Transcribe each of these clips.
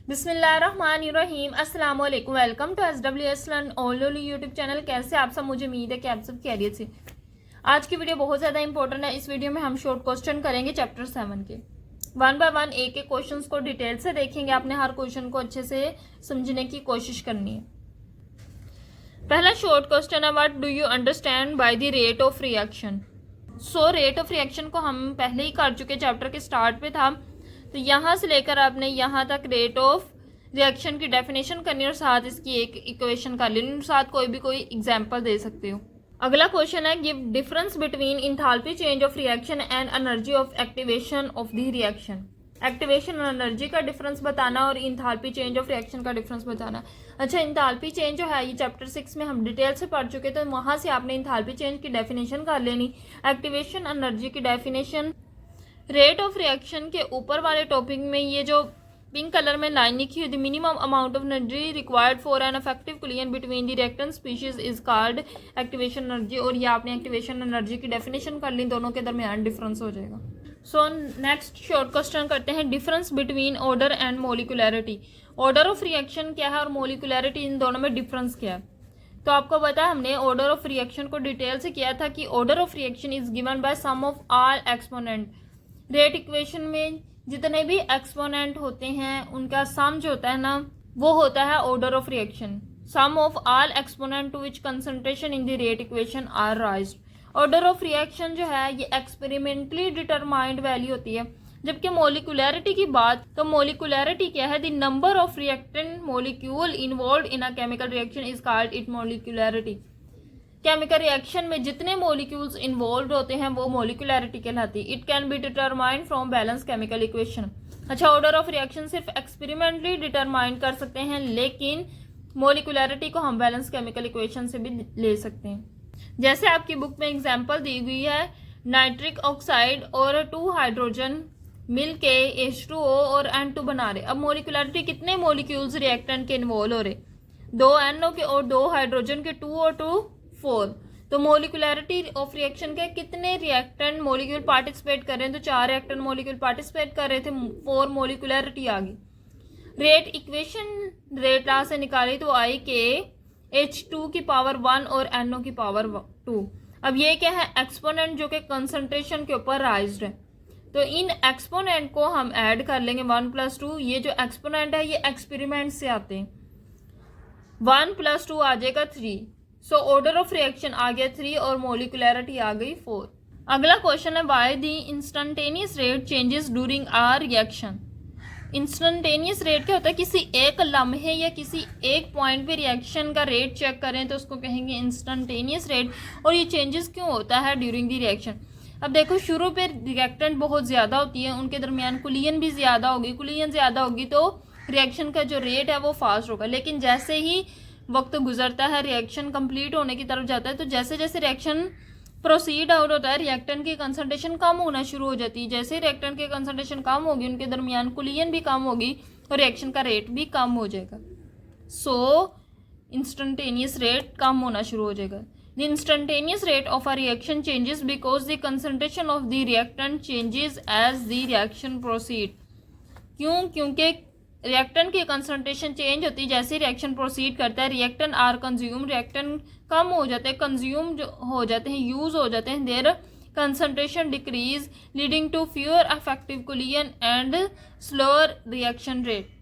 बिस्मिल्लाहिर्रहमानिर्रहीम अस्सलाम वालेकुम। Welcome to SWS learn all YouTube channel. कैसे आप सब? मुझे उम्मीद है कि आप सब खैरियत से। आज की वीडियो बहुत ज़्यादा इंपॉर्टेंट है। इस वीडियो में हम शॉर्ट क्वेश्चन करेंगे चैप्टर 7 के। 1 बाय 1 एक एक क्वेश्चन को डिटेल से देखेंगे। आपने हर क्वेश्चन को अच्छे से समझने की कोशिश करनी है। पहला शॉर्ट क्वेश्चन है, what do you understand by the rate of reaction. So rate of reaction को हम पहले ही कर चुके, चैप्टर के स्टार्ट पे था। तो यहाँ से लेकर आपने यहाँ तक रेट ऑफ रिएक्शन की डेफिनेशन करनी और साथ इसकी एक इक्वेशन कर लेनी, साथ कोई एग्जांपल दे सकते हो। अगला क्वेश्चन है, give difference between enthalpy change of reaction and energy of activation of the reaction. Activation और एनर्जी का डिफरेंस बताना और इंथैल्पी चेंज ऑफ रिएक्शन का डिफरेंस बताना। अच्छा, इंथैल्पी चेंज जो है ये चैप्टर 6 में हम डिटेल से पढ़ चुके, तो वहाँ से आपने इंथैल्पी चेंज की डेफिनेशन कर लेनी, एक्टिवेशन एनर्जी की डेफिनेशन। रेट ऑफ रिएक्शन के ऊपर वाले टॉपिक में ये जो पिंक कलर में लाइन लिखी हुई, the minimum amount of energy required for an effective collision between the reactant species is called activation energy. और ये आपने एक्टिवेशन एनर्जी की डेफिनेशन कर ली, दोनों के दरमियान डिफरेंस हो जाएगा। सो नेक्स्ट शॉर्ट क्वेश्चन करते हैं, difference between order and molecularity. Order of reaction क्या है और मोलिकुलरिटी, इन दोनों में डिफरेंस क्या है। तो आपको पता है हमने ऑर्डर ऑफ रिएक्शन को डिटेल से किया था कि order of reaction is given by sum of all exponent. Rate equation में जितने भी एक्सपोनेंट होते हैं उनका सम जो होता है ना, वो होता है order of reaction. Sum of all exponent to which concentration in the rate equation are raised. Order of reaction जो है ये एक्सपेरिमेंटली डिटरमाइंड वैल्यू होती है। जबकि मोलिकुलरिटी की बात, तो मोलिकुलरिटी क्या है, the number of reactant molecule involve in a chemical reaction is called it molecularity. Chemical reaction में जितने मॉलिक्यूल्स इन्वॉल्व होते हैं वो मॉलिकुलरिटी कहलाती है। It can be determined from balance chemical equation. अच्छा, ऑर्डर ऑफ रिएक्शन सिर्फ एक्सपेरिमेंटली डिटरमाइन कर सकते हैं, लेकिन मॉलिकुलरिटी को हम बैलेंस केमिकल इक्वेशन से भी ले सकते हैं। जैसे आपकी बुक में एग्जाम्पल दी हुई है, नाइट्रिक ऑक्साइड और 2 हाइड्रोजन मिल के H2O और N2 बना रहे। अब मॉलिकुलरिटी कितने मॉलिक्यूल्स रिएक्टेंट के इन्वॉल्व हो रहे, 2 NO के और 2 हाइड्रोजन के, 2 और 2 4। तो मोलिकुलरिटी ऑफ रिएक्शन के कितने रिएक्टेंट मॉलिक्यूल पार्टिसिपेट कर रहे हैं, तो 4 रिएक्टेंट मॉलिक्यूल पार्टिसिपेट कर रहे थे, 4 मॉलिकुलरिटी आ गई। रेट इक्वेशन रेट ला से निकाली तो आई के H2 की पावर 1 और NO की पावर 2। अब ये क्या है, एक्सपोनेंट जो कि कंसंट्रेशन के ऊपर राइज्ड है। तो इन एक्सपोनेंट को हम ऐड कर लेंगे 1 + 2। ये जो एक्सपोनेंट है ये एक्सपेरिमेंट से आते हैं। 1 + 2 आ जाएगा 3। सो ऑर्डर ऑफ रिएक्शन आ गया 3 और मोलिकुलरिटी आ गई 4। अगला क्वेश्चन है, why the instantaneous rate changes during a reaction. Instantaneous rate क्या होता है, किसी एक लम्हे या किसी एक पॉइंट पे रिएक्शन का रेट चेक करें तो उसको कहेंगे इंस्टेंटेनियस रेट। और ये चेंजेस क्यों होता है ड्यूरिंग द रिएक्शन। अब देखो, शुरू पे रिएक्टेंट बहुत ज़्यादा होती है, उनके दरमियान कुलियन भी ज़्यादा होगी, कुलियन ज़्यादा होगी तो रिएक्शन का जो रेट है वो फास्ट होगा। लेकिन जैसे ही वक्त गुजरता है, रिएक्शन कंप्लीट होने की तरफ जाता है, तो जैसे जैसे रिएक्शन प्रोसीड आउट होता है, रिएक्टेंट की कंसंट्रेशन कम होना शुरू हो जाती है। जैसे रिएक्टेंट की कंसंट्रेशन कम होगी, उनके दरमियान कुलियन भी कम होगी और रिएक्शन का रेट भी कम हो जाएगा। सो इंस्टेंटेनियस रेट कम होना शुरू हो जाएगा। The instantaneous rate of a reaction changes because the concentration of the reactant changes as the reaction proceed. क्यों? क्योंकि रिएक्टेंट की कंसंट्रेशन चेंज होती है जैसे रिएक्शन प्रोसीड करता है। रिएक्टेंट आर कंज्यूम, रिएक्टेंट कम हो जाते हैं, कंज्यूम जो हो जाते हैं, यूज हो जाते हैं। Their concentration decrease leading to fewer effective collision and slower reaction rate.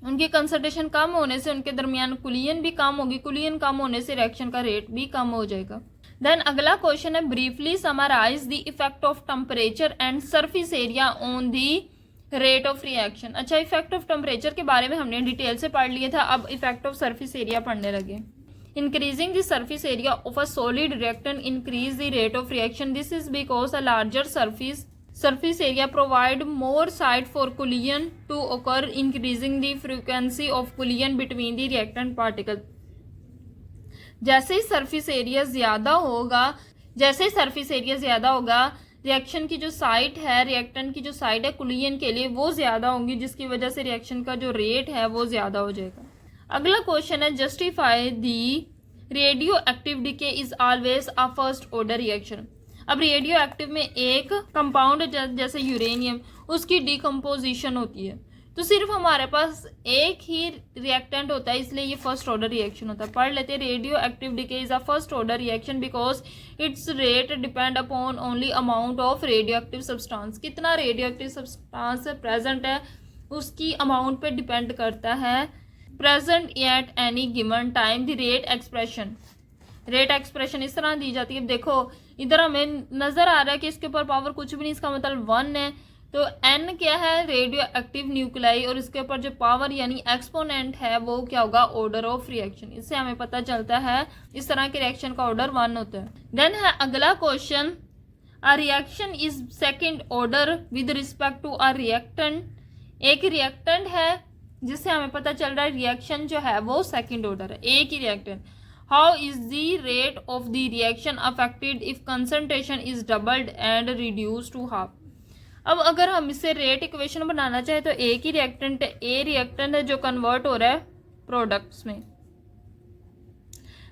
उनकी कंसंट्रेशन कम होने से उनके दरमियान कुलियन भी कम होगी, कुलियन कम होने से रिएक्शन का रेट भी कम हो जाएगा। देन अगला क्वेश्चन है, briefly summarise the effect of temperature and surface area on the rate of reaction. अच्छा, इफेक्ट ऑफ टेम्परेचर के बारे में हमने डिटेल से पढ़ लिया था, अब इफेक्ट ऑफ सरफेस एरिया पढ़ने लगे। Increasing the surface area of a solid reactant increase the rate of reaction. This is because a larger surface area provide more site for collision to occur, increasing the frequency of collision between the reactant particle। जैसे ही surface area ज़्यादा होगा, reaction की जो site है, reactant की जो site है कुलियन के लिए वो ज़्यादा होंगी, जिसकी वजह से रिएक्शन का जो रेट है वो ज़्यादा हो जाएगा। अगला क्वेश्चन है, justify the radioactive decay is always a first order reaction. अब रेडियो एक्टिव में एक कंपाउंड जैसे यूरेनियम, उसकी डिकम्पोजिशन होती है। तो सिर्फ हमारे पास एक ही रिएक्टेंट होता है, इसलिए ये फर्स्ट ऑर्डर रिएक्शन होता है। पढ़ लेते हैं। Radio active decay is a first order reaction because it's rate depend upon only amount of radio active substance. कितना रेडियो एक्टिव सब्सटेंस प्रेजेंट है उसकी अमाउंट पे डिपेंड करता है। Present at any given time the rate expression इस तरह दी जाती है। देखो इधर हमें नजर आ रहा है कि इसके ऊपर पावर कुछ भी नहीं, इसका मतलब 1 है। तो n क्या है, रेडियो एक्टिव न्यूक्लियाई, और इसके ऊपर जो पावर यानी एक्सपोनेंट है वो क्या होगा, ऑर्डर ऑफ रिएक्शन। इससे हमें पता चलता है इस तरह के रिएक्शन का ऑर्डर 1 होता है। देन है अगला question, a reaction is second order with respect to a reactant. एक रिएक्टेंट है जिससे हमें पता चल रहा है रिएक्शन जो है वो सेकेंड ऑर्डर है, एक ही reactant. How is the rate of the reaction affected if concentration is doubled and reduce to half. अब अगर हम इससे रेट इक्वेशन बनाना चाहे तो एक ही रिएक्टेंट है, ए रिएक्टेंट है जो कन्वर्ट हो रहा है प्रोडक्ट्स में।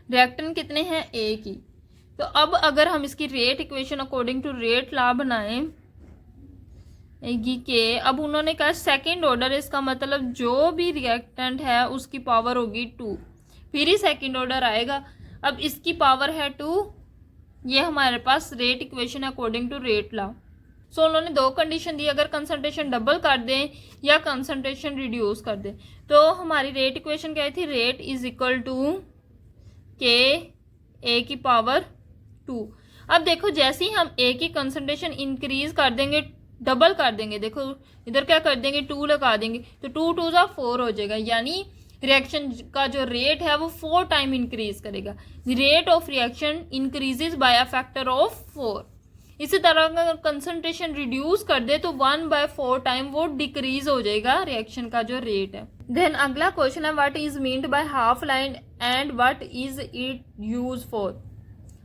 रिएक्टेंट कितने हैं, एक ही। तो अब अगर हम इसकी rate equation according to rate law बनाएं के, अब उन्होंने कहा सेकेंड ऑर्डर, इसका मतलब जो भी रिएक्टेंट है उसकी पावर होगी 2, फिर ही सेकेंड ऑर्डर आएगा। अब इसकी पावर है 2, ये हमारे पास rate equation according to rate law. So उन्होंने 2 कंडीशन दी, अगर कंसंट्रेशन डबल कर दें या कंसंट्रेशन रिड्यूस कर दें। तो हमारी रेट इक्वेशन क्या थी, रेट इज इक्वल टू के ए की पावर 2। अब देखो जैसे ही हम ए की कंसंट्रेशन इंक्रीज कर देंगे, डबल कर देंगे, देखो इधर क्या कर देंगे 2 लगा देंगे, तो 2 2 जा 4 हो जाएगा, यानी रिएक्शन का जो रेट है वो 4 टाइम इंक्रीज करेगा। The rate of reaction increases by a factor of 4। इसी तरह अगर कंसंट्रेशन रिड्यूस कर दे तो 1/4 टाइम वो डिक्रीज हो जाएगा रिएक्शन का जो रेट है। देन अगला क्वेश्चन है, what is meant by half life and what is it use for.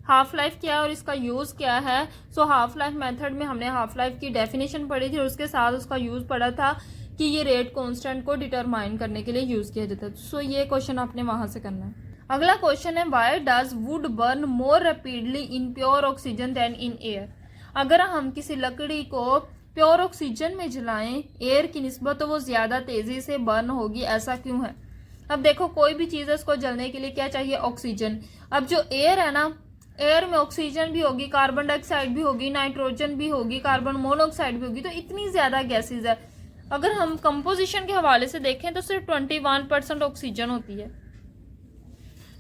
Half life क्या है और इसका यूज क्या है। सो हाफ लाइफ मेथड में हमने हाफ लाइफ की डेफिनेशन पढ़ी थी और उसके साथ उसका यूज पढ़ा था कि ये रेट कांस्टेंट को डिटरमाइन करने के लिए यूज किया जाता है। सो ये क्वेश्चन आपने वहां से करना है। अगला क्वेश्चन है, why does wood burn more rapidly in pure oxygen than in air. अगर हम किसी लकड़ी को प्योर ऑक्सीजन में जलाएं एयर की निस्बत तो वो ज्यादा तेजी से बर्न होगी, ऐसा क्यों है। अब देखो कोई भी चीज है उसको जलने के लिए क्या चाहिए, ऑक्सीजन। अब जो एयर है ना, एयर में ऑक्सीजन भी होगी, कार्बन डाइऑक्साइड भी होगी, नाइट्रोजन भी होगी, कार्बन मोनोऑक्साइड भी होगी, तो इतनी ज्यादा गैसेज है। अगर हम कंपोजिशन के हवाले से देखें तो सिर्फ 21% ऑक्सीजन होती है,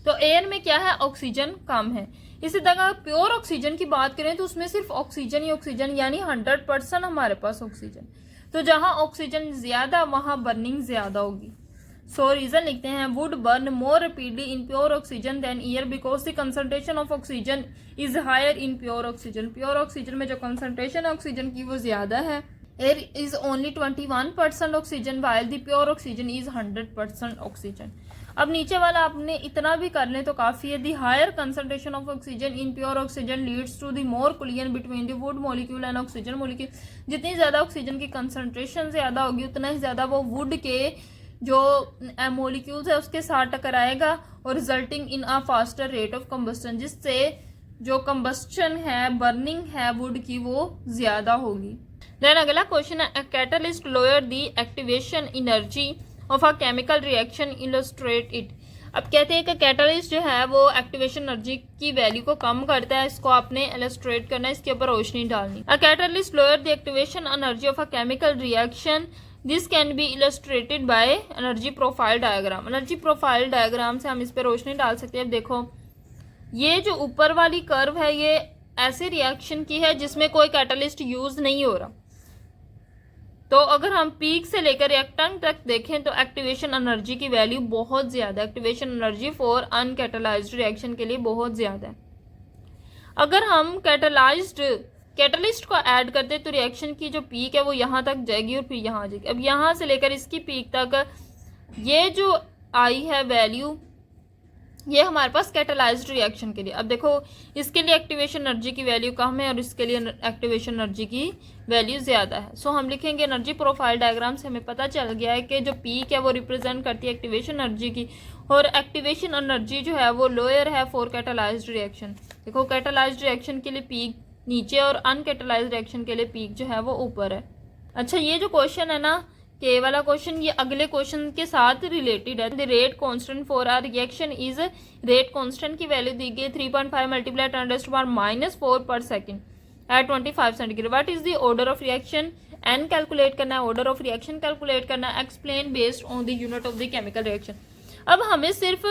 तो एयर में क्या है, ऑक्सीजन कम है। इसी तरह प्योर ऑक्सीजन की बात करें तो उसमें सिर्फ ऑक्सीजन ही ऑक्सीजन, यानी 100% हमारे पास ऑक्सीजन। तो जहां ऑक्सीजन ज्यादा वहां बर्निंग ज्यादा होगी। सो रीजन लिखते हैं, wood burn more rapidly in pure oxygen than air because the concentration of oxygen is higher in pure oxygen. Pure oxygen में जो कंसंट्रेशन है ऑक्सीजन की वो ज्यादा है। Air is only 21% oxygen while the pure oxygen is 100% oxygen. अब नीचे वाला आपने इतना भी कर ले तो काफी है। The higher concentration of oxygen in pure oxygen leads to the more collision between the wood molecule and oxygen molecule. जितनी ज्यादा ऑक्सीजन की कंसंट्रेशन ज्यादा होगी उतना ही ज्यादा वो वुड के जो मॉलिक्यूल्स है उसके साथ टकराएगा और resulting in a faster rate of combustion, जिससे जो कंबस्टन है, बर्निंग है वुड की, वो ज्यादा होगी। देन अगला क्वेश्चन है, catalyst lower the activation energy of a chemical reaction, illustrate it. अब कहते हैं कि कैटलिस्ट जो है वो एक्टिवेशन एनर्जी की वैल्यू को कम करता है, इसको आपने इलस्ट्रेट करना है, इसके ऊपर रोशनी डालनी। A catalyst lower the activation energy of a chemical reaction, this can be illustrated by energy profile diagram. Energy profile diagram से हम इस पर रोशनी डाल सकते हैं। अब देखो ये जो ऊपर वाली कर्व है ये ऐसे रिएक्शन की है जिसमें कोई कैटलिस्ट यूज नहीं हो रहा। तो अगर हम पीक से लेकर रिएक्टेंट तक देखें तो एक्टिवेशन एनर्जी की वैल्यू बहुत ज्यादा है। Activation energy for uncatalysed reaction के लिए बहुत ज्यादा है। अगर हम कैटलिस्ट को ऐड करते तो रिएक्शन की जो पीक है वो यहाँ तक जाएगी और फिर यहाँ आ जाएगी। अब यहाँ से लेकर इसकी पीक तक ये जो आई है वैल्यू, ये हमारे पास कैटलाइज्ड रिएक्शन के लिए। अब देखो इसके लिए एक्टिवेशन एनर्जी की वैल्यू कम है और इसके लिए एक्टिवेशन एनर्जी की वैल्यू ज्यादा है। सो हम लिखेंगे एनर्जी प्रोफाइल डायग्राम से हमें पता चल गया है कि जो पीक है वो रिप्रेजेंट करती है एक्टिवेशन एनर्जी की, और एक्टिवेशन एनर्जी जो है वो लोअर है फॉर कैटलाइज्ड रिएक्शन। देखो कैटलाइज्ड रिएक्शन के लिए पीक नीचे और अनकैटलाइज्ड रिएक्शन के लिए पीक जो है वो ऊपर है। अच्छा ये जो क्वेश्चन है ना के वाला क्वेश्चन ये अगले क्वेश्चन के साथ रिलेटेड है। The rate constant for a reaction is, rate constant की वैल्यू दी गई 3.5 multiply 10⁻⁻⁴ per second at 25 centigrade. What is the order of reaction, and calculate करना है, ऑर्डर ऑफ रिएक्शन कैलकुलेट करना है, explain based on the unit of the chemical reaction. अब हमें सिर्फ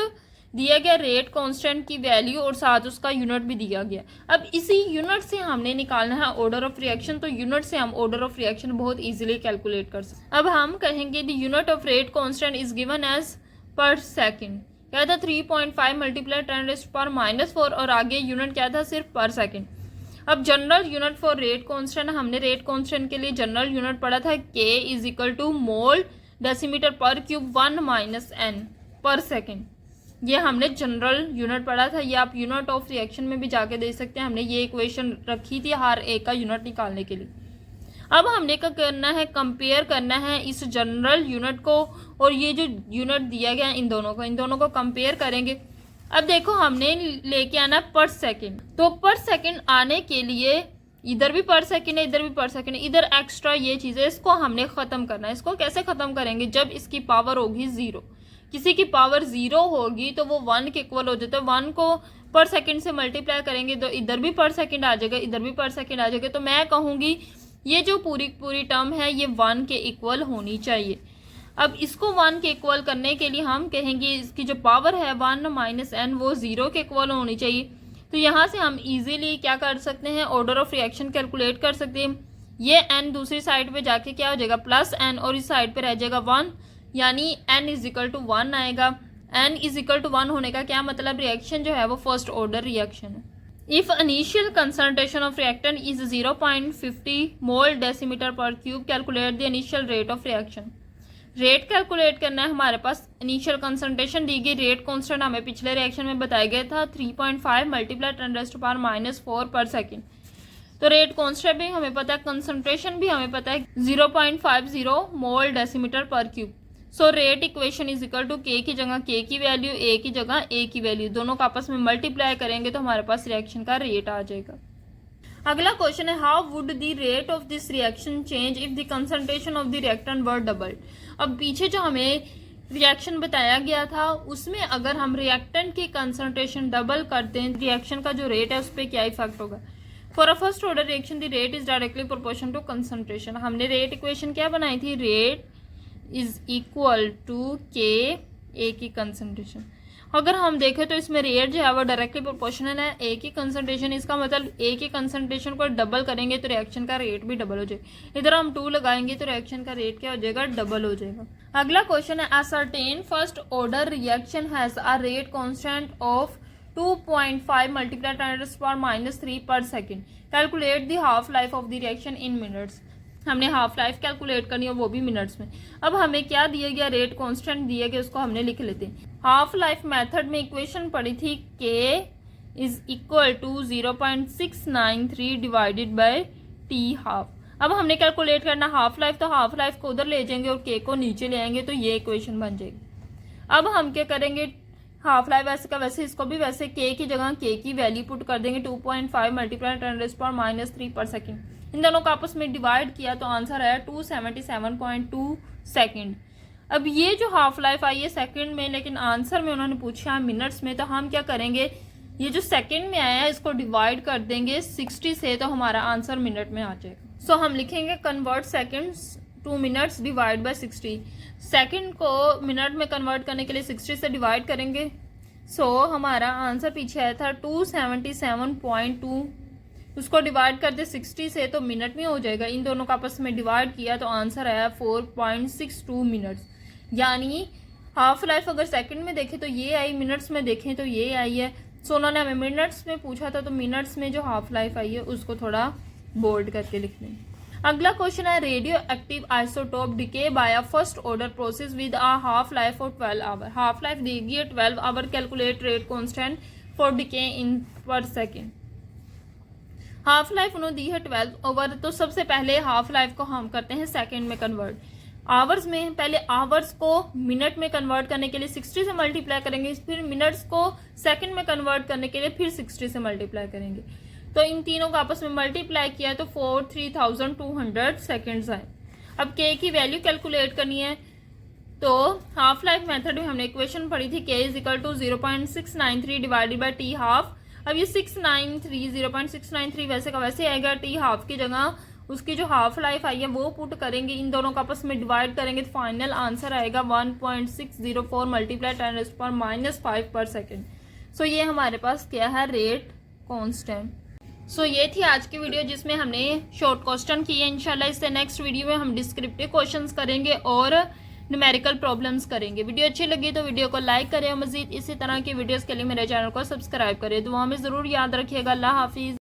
दिया गया रेट कांस्टेंट की वैल्यू और साथ उसका यूनिट भी दिया गया। अब इसी यूनिट से हमने निकालना है ऑर्डर ऑफ रिएक्शन, तो यूनिट से हम ऑर्डर ऑफ रिएक्शन बहुत इजीली कैलकुलेट कर सकते। अब हम कहेंगे the unit of rate constant is given as per second, क्या था 3.5 मल्टीप्लाई 10⁻⁻⁴ और आगे यूनिट क्या था सिर्फ पर सेकंड। अब general unit for rate constant, हमने रेट कांस्टेंट के लिए जनरल यूनिट पढ़ा था K is equal to mole decimetre per cube 1 - n per second. ये हमने जनरल यूनिट पढ़ा था, ये आप यूनिट ऑफ रिएक्शन में भी जाके दे सकते हैं। हमने ये इक्वेशन रखी थी हर एक का यूनिट निकालने के लिए। अब हमने क्या करना है, कंपेयर करना है इस जनरल यूनिट को और ये जो यूनिट दिया गया इन दोनों को कंपेयर करेंगे। अब देखो हमने लेके आना पर सेकेंड, तो पर सेकेंड आने के लिए इधर भी पर सेकेंड है, इधर भी पर सेकेंड है, इधर एक्स्ट्रा ये चीज़ है, इसको हमने ख़त्म करना है। इसको कैसे ख़त्म करेंगे, जब इसकी पावर होगी 0, किसी की पावर 0 होगी तो वो 1 के इक्वल हो जाता है। 1 को पर सेकंड से मल्टीप्लाई करेंगे तो इधर भी पर सेकंड आ जाएगा, इधर भी पर सेकंड आ जाएगा। तो मैं कहूँगी ये जो पूरी टर्म है ये 1 के इक्वल होनी चाहिए। अब इसको 1 के इक्वल करने के लिए हम कहेंगे इसकी जो पावर है 1 - n वो 0 के इक्वल होनी चाहिए। तो यहाँ से हम इजीली क्या कर सकते हैं, ऑर्डर ऑफ रिएक्शन कैलकुलेट कर सकते हैं। ये n दूसरी साइड पे जाके क्या हो जाएगा प्लस n और इस साइड पे रह जाएगा 1, यानी n इज इक्वल टू 1 आएगा। n इज इक्वल टू 1 होने का क्या मतलब, रिएक्शन जो है वो फर्स्ट ऑर्डर रिएक्शन है। If initial concentration of reactant is 0.50 mole decimetre per cube, calculate the initial rate of reaction. Rate calculate करना है, हमारे पास इनिशियल कंसंट्रेशन दी गई, रेट कांस्टेंट हमें पिछले रिएक्शन में बताया गया था 3.5 मल्टीप्लाई 10⁻⁻⁴ पर सेकेंड। तो रेट कांस्टेंट भी हमें पता है, कंसंट्रेशन भी हमें पता है 0.50 mole decimetre per cube. So rate equation is equal to K की जगह K की वैल्यू, A की जगह A की वैल्यू, दोनों का आपस में मल्टीप्लाई करेंगे तो हमारे पास रिएक्शन का रेट आ जाएगा। अगला क्वेश्चन है how would the rate of this reaction change if the concentration of the reactant were doubled. अब पीछे जो हमें रिएक्शन बताया गया था उसमें अगर हम रिएक्टेंट की कंसंट्रेशन डबल करते हैं, रिएक्शन का जो रेट है उस पर क्या इफेक्ट होगा। For a first order reaction the rate is directly proportional to concentration. हमने रेट इक्वेशन क्या बनाई थी, rate is equal to K A की कंसंट्रेशन। अगर हम देखें तो इसमें रेट जो है वो डायरेक्टली प्रोपोर्शनल है A की कंसंट्रेशन, इसका मतलब A की कंसंट्रेशन को डबल करेंगे तो रिएक्शन का रेट भी डबल हो जाएगा। इधर हम 2 लगाएंगे तो रिएक्शन का रेट क्या हो जाएगा, डबल हो जाएगा। अगला क्वेश्चन है ascertain first order reaction has a rate constant of 2.5 multiply 10⁻³ पर second, calculate the half life of the reaction in minutes. हमने हाफ लाइफ कैलकुलेट करनी है वो भी मिनट्स में। अब हमें क्या दिया गया, रेट कांस्टेंट दिया गया, उसको हमने लिख लेते हैं। हाफ लाइफ मेथड में इक्वेशन पड़ी थी K is equal to 0.693 divided by T half. अब हमने कैलकुलेट करना हाफ लाइफ, तो हाफ लाइफ को उधर ले जाएंगे और K को नीचे ले आएंगे तो ये इक्वेशन बन जाएगी। अब हम क्या करेंगे, हाफ लाइफ वैसे का वैसे, इसको भी वैसे K की जगह K की वैल्यू पुट कर देंगे 2.5 मल्टीप्लाई 10⁻³ पर सेकेंड। इन दोनों को आपस में डिवाइड किया तो आंसर आया 277.2 सेकेंड। अब ये जो हाफ लाइफ आई है सेकंड में, लेकिन आंसर में उन्होंने पूछा मिनट्स में, तो हम क्या करेंगे, ये जो सेकंड में आया है इसको डिवाइड कर देंगे 60 से, तो हमारा आंसर मिनट में आ जाएगा। सो हम लिखेंगे convert seconds two minutes divide by 60। Second को मिनट में कन्वर्ट करने के लिए 60 से डिवाइड करेंगे। सो हमारा आंसर पीछे आया था 277.2, उसको डिवाइड कर दे 60 से तो मिनट में हो जाएगा। इन दोनों का आपस में डिवाइड किया तो आंसर आया 4.62 मिनट्स। यानी हाफ लाइफ अगर सेकंड में देखें तो ये आई, मिनट्स में देखें तो ये आई है। सो उन्होंने हमें मिनट्स में पूछा था तो मिनट्स में जो हाफ लाइफ आई है उसको थोड़ा बोल्ड करके लिख लें। अगला क्वेश्चन है radio active isotope decay by a first order process with a half life of 12 hour. Half life देगी है 12 hour, calculate rate constant for decay in per second. Half life उन्होंने दी है 12 ओवर, तो सबसे पहले हाफ लाइफ को हम करते हैं सेकंड में कन्वर्ट। आवर्स में पहले आवर्स को मिनट में कन्वर्ट करने के लिए 60 से मल्टीप्लाई करेंगे, फिर मिनट्स को सेकंड में कन्वर्ट करने के लिए फिर 60 से मल्टीप्लाई करेंगे। तो इन तीनों को आपस में मल्टीप्लाई किया तो 43,200 सेकेंड्स आए। अब के की वैल्यू कैलकुलेट करनी है, तो हाफ लाइफ मेथड में हमने इक्वेशन पढ़ी थी K is equal to 0.693 divided by T half. अब ये 0.693 वैसे का वैसे आएगा, टी हाफ की जगह उसकी जो हाफ लाइफ आई है वो पुट करेंगे, इन दोनों का आपस में डिवाइड करेंगे तो फाइनल आंसर आएगा 1.604 मल्टीप्लाई 10⁻⁵ पर सेकेंड। सो ये हमारे पास क्या है, रेट कांस्टेंट। सो ये थी आज की वीडियो जिसमें हमने शॉर्ट क्वेश्चन किए। इंशाल्लाह इससे नेक्स्ट वीडियो में हम डिस्क्रिप्टिव क्वेश्चंस करेंगे और न्यूमेरिकल प्रॉब्लम्स करेंगे। वीडियो अच्छी लगी तो वीडियो को लाइक करें और मजीद इसी तरह की वीडियोस के लिए मेरे चैनल को सब्सक्राइब करें। दुआ में ज़रूर याद रखिएगा। अल्लाह हाफिज़।